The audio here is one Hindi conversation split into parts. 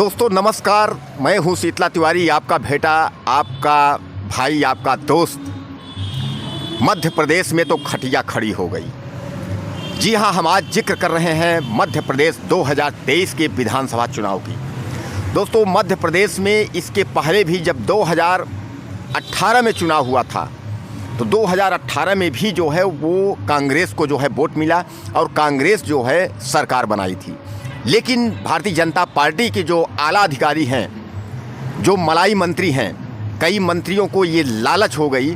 दोस्तों नमस्कार, मैं हूं शीतला तिवारी, आपका बेटा, आपका भाई, आपका दोस्त। मध्य प्रदेश में तो खटिया खड़ी हो गई। जी हां, हम आज जिक्र कर रहे हैं मध्य प्रदेश 2023 के विधानसभा चुनाव की। दोस्तों मध्य प्रदेश में इसके पहले भी जब 2018 में चुनाव हुआ था तो 2018 में भी जो है वो कांग्रेस को जो है वोट मिला और कांग्रेस जो है सरकार बनाई थी। लेकिन भारतीय जनता पार्टी के जो आला अधिकारी हैं, जो मलाई मंत्री हैं, कई मंत्रियों को ये लालच हो गई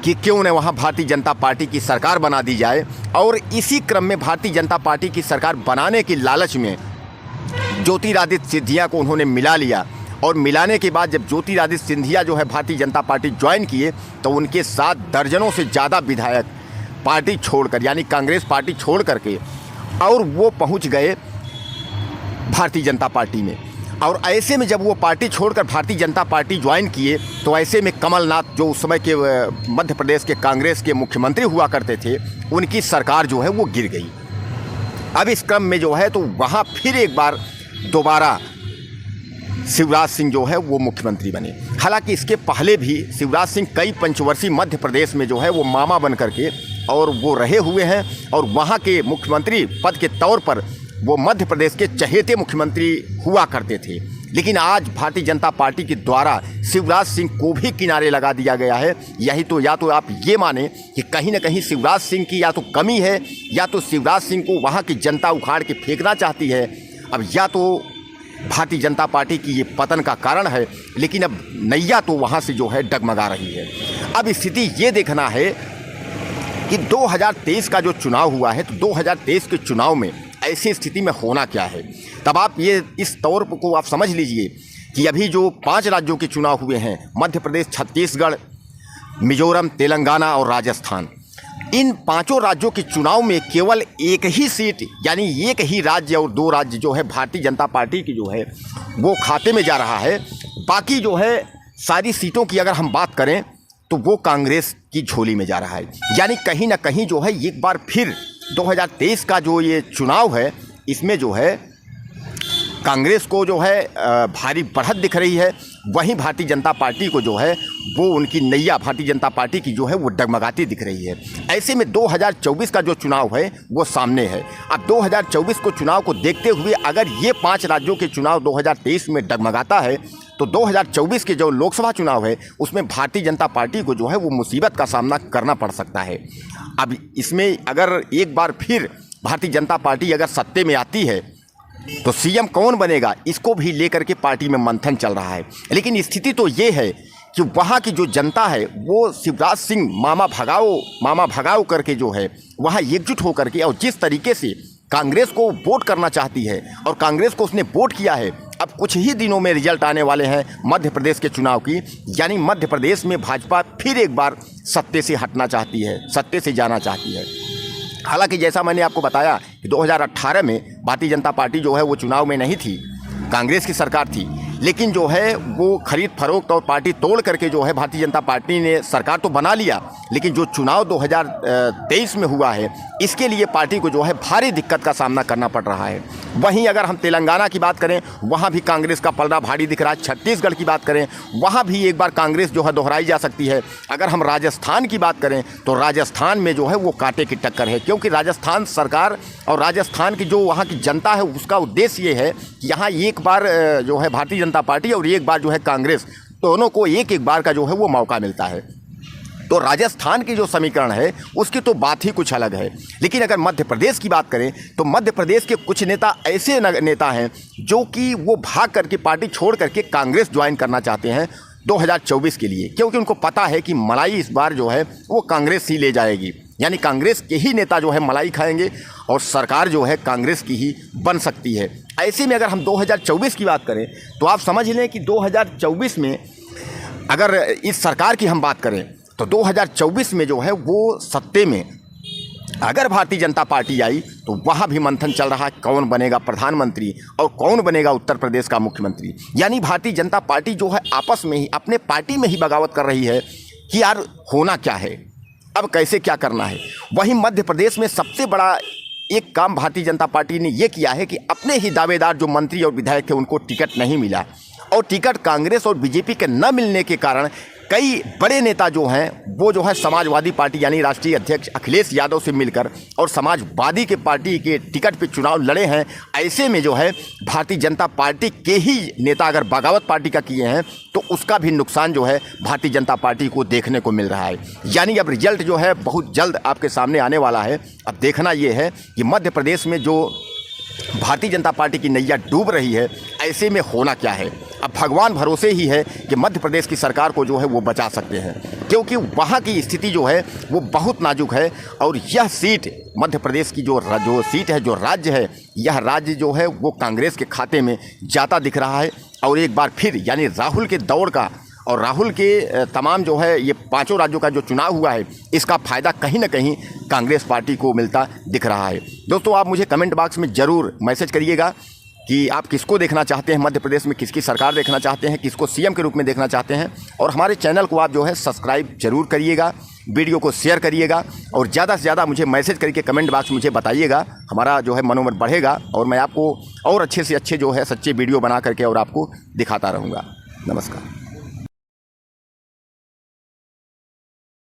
कि क्यों न वहाँ भारतीय जनता पार्टी की सरकार बना दी जाए। और इसी क्रम में भारतीय जनता पार्टी की सरकार बनाने की लालच में ज्योतिरादित्य सिंधिया को उन्होंने मिला लिया। और मिलाने के बाद जब ज्योतिरादित्य सिंधिया जो है भारतीय जनता पार्टी ज्वाइन किए तो उनके साथ दर्जनों से ज़्यादा विधायक पार्टी छोड़कर, यानी कांग्रेस पार्टी छोड़ करके, और वो पहुँच गए भारतीय जनता पार्टी में। और ऐसे में जब वो पार्टी छोड़कर भारतीय जनता पार्टी ज्वाइन किए तो ऐसे में कमलनाथ, जो उस समय के मध्य प्रदेश के कांग्रेस के मुख्यमंत्री हुआ करते थे, उनकी सरकार जो है वो गिर गई। अब इस क्रम में जो है तो वहाँ फिर एक बार दोबारा शिवराज सिंह जो है वो मुख्यमंत्री बने। हालांकि इसके पहले भी शिवराज सिंह कई पंचवर्षीय मध्य प्रदेश में जो है वो मामा बन करके और वो रहे हुए हैं, और वहाँ के मुख्यमंत्री पद के तौर पर वो मध्य प्रदेश के चहेते मुख्यमंत्री हुआ करते थे। लेकिन आज भारतीय जनता पार्टी के द्वारा शिवराज सिंह को भी किनारे लगा दिया गया है। यही तो, या तो आप ये माने कि कहीं ना कहीं शिवराज सिंह की या तो कमी है, या तो शिवराज सिंह को वहाँ की जनता उखाड़ के फेंकना चाहती है। अब या तो भारतीय जनता पार्टी की ये पतन का कारण है, लेकिन अब नैया तो वहाँ से जो है डगमगा रही है। अब स्थिति ये देखना है कि 2023 का जो चुनाव हुआ है, तो 2023 के चुनाव में ऐसी स्थिति में होना क्या है। तब आप ये इस तौर को आप समझ लीजिए कि अभी जो 5 राज्यों के चुनाव हुए हैं, मध्य प्रदेश, छत्तीसगढ़, मिजोरम, तेलंगाना और राजस्थान, इन 5 राज्यों के चुनाव में केवल एक ही सीट, यानी एक ही राज्य और 2 राज्य जो है भारतीय जनता पार्टी की जो है वो खाते में जा रहा है। बाकी जो है सारी सीटों की अगर हम बात करें तो वो कांग्रेस की झोली में जा रहा है। यानी कहीं ना कहीं जो है एक बार फिर 2023 का जो ये चुनाव है, इसमें जो है कांग्रेस को जो है भारी बढ़त दिख रही है। वहीं भारतीय जनता पार्टी को जो है वो उनकी नैया भारतीय जनता पार्टी की जो है वो डगमगाती दिख रही है। ऐसे में 2024 का जो चुनाव है वो सामने है। अब 2024 को चुनाव को देखते हुए अगर ये 5 राज्यों के चुनाव 2023 में डगमगाता है तो 2024 के जो लोकसभा चुनाव है उसमें भारतीय जनता पार्टी को जो है वो मुसीबत का सामना करना पड़ सकता है। अब इसमें अगर एक बार फिर भारतीय जनता पार्टी अगर सत्ते में आती है तो सीएम कौन बनेगा, इसको भी लेकर के पार्टी में मंथन चल रहा है। लेकिन स्थिति तो ये है कि वहाँ की जो जनता है वो शिवराज सिंह मामा भगाओ करके जो है वहाँ एकजुट होकर के, और जिस तरीके से कांग्रेस को वोट करना चाहती है और कांग्रेस को उसने वोट किया है, अब कुछ ही दिनों में रिजल्ट आने वाले हैं मध्य प्रदेश के चुनाव की। यानी मध्य प्रदेश में भाजपा फिर एक बार सत्ते से हटना चाहती है, सत्ते से जाना चाहती है। हालांकि जैसा मैंने आपको बताया कि 2018 में भारतीय जनता पार्टी जो है वो चुनाव में नहीं थी, कांग्रेस की सरकार थी, लेकिन जो है वो खरीद फरोख्त और पार्टी तोड़ करके जो है भारतीय जनता पार्टी ने सरकार तो बना लिया। लेकिन जो चुनाव 2023 में हुआ है, इसके लिए पार्टी को जो है भारी दिक्कत का सामना करना पड़ रहा है। वहीं अगर हम तेलंगाना की बात करें, वहाँ भी कांग्रेस का पलड़ा भारी दिख रहा है। छत्तीसगढ़ की बात करें, वहाँ भी एक बार कांग्रेस जो है दोहराई जा सकती है। अगर हम राजस्थान की बात करें तो राजस्थान में जो है वो कांटे की टक्कर है, क्योंकि राजस्थान सरकार और राजस्थान की जो वहाँ की जनता है उसका उद्देश्य ये है कि यहाँ एक बार जो है भारतीय जनता पार्टी और एक बार जो है कांग्रेस, दोनों को एक बार का जो है वो मौका मिलता है। तो राजस्थान की जो समीकरण है उसकी तो बात ही कुछ अलग है। लेकिन अगर मध्य प्रदेश की बात करें तो मध्य प्रदेश के कुछ नेता ऐसे नेता हैं जो कि वो भाग करके पार्टी छोड़ करके कांग्रेस ज्वाइन करना चाहते हैं 2024 के लिए, क्योंकि उनको पता है कि मलाई इस बार जो है वो कांग्रेस ही ले जाएगी। यानी कांग्रेस के ही नेता जो है मलाई खाएंगे और सरकार जो है कांग्रेस की ही बन सकती है। ऐसे में अगर हम 2024 की बात करें तो आप समझ लें कि 2024 में अगर इस सरकार की हम बात करें तो 2024 में जो है वो सत्ते में अगर भारतीय जनता पार्टी आई तो वहाँ भी मंथन चल रहा है कौन बनेगा प्रधानमंत्री और कौन बनेगा उत्तर प्रदेश का मुख्यमंत्री। यानी भारतीय जनता पार्टी जो है आपस में ही अपने पार्टी में ही बगावत कर रही है कि यार होना क्या है, अब कैसे क्या करना है। वहीं मध्य प्रदेश में सबसे बड़ा एक काम भारतीय जनता पार्टी ने ये किया है कि अपने ही दावेदार जो मंत्री और विधायक थे उनको टिकट नहीं मिला, और टिकट कांग्रेस और बीजेपी के न मिलने के कारण कई बड़े नेता जो हैं वो जो है समाजवादी पार्टी यानी राष्ट्रीय अध्यक्ष अखिलेश यादव से मिलकर और समाजवादी के पार्टी के टिकट पे चुनाव लड़े हैं। ऐसे में जो है भारतीय जनता पार्टी के ही नेता अगर बगावत पार्टी का किए हैं तो उसका भी नुकसान जो है भारतीय जनता पार्टी को देखने को मिल रहा है। यानी अब रिजल्ट जो है बहुत जल्द आपके सामने आने वाला है। अब देखना ये है कि मध्य प्रदेश में जो भारतीय जनता पार्टी की नैया डूब रही है, ऐसे में होना क्या है। अब भगवान भरोसे ही है कि मध्य प्रदेश की सरकार को जो है वो बचा सकते हैं, क्योंकि वहाँ की स्थिति जो है वो बहुत नाजुक है। और यह सीट मध्य प्रदेश की जो सीट है, जो राज्य है, यह राज्य जो है वो कांग्रेस के खाते में जाता दिख रहा है। और एक बार फिर यानी राहुल के दौड़ का और राहुल के तमाम जो है ये 5 राज्यों का जो चुनाव हुआ है, इसका फ़ायदा कहीं ना कहीं कांग्रेस पार्टी को मिलता दिख रहा है। दोस्तों, आप मुझे कमेंट बॉक्स में ज़रूर मैसेज करिएगा कि आप किसको देखना चाहते हैं, मध्य प्रदेश में किसकी सरकार देखना चाहते हैं, किसको सीएम के रूप में देखना चाहते हैं। और हमारे चैनल को आप जो है सब्सक्राइब जरूर करिएगा, वीडियो को शेयर करिएगा और ज़्यादा से ज़्यादा मुझे मैसेज करके कमेंट बॉक्स में मुझे बताइएगा। हमारा जो है मनोबल बढ़ेगा और मैं आपको और अच्छे से अच्छे जो है सच्चे वीडियो बना करके और आपको दिखाता रहूँगा। नमस्कार।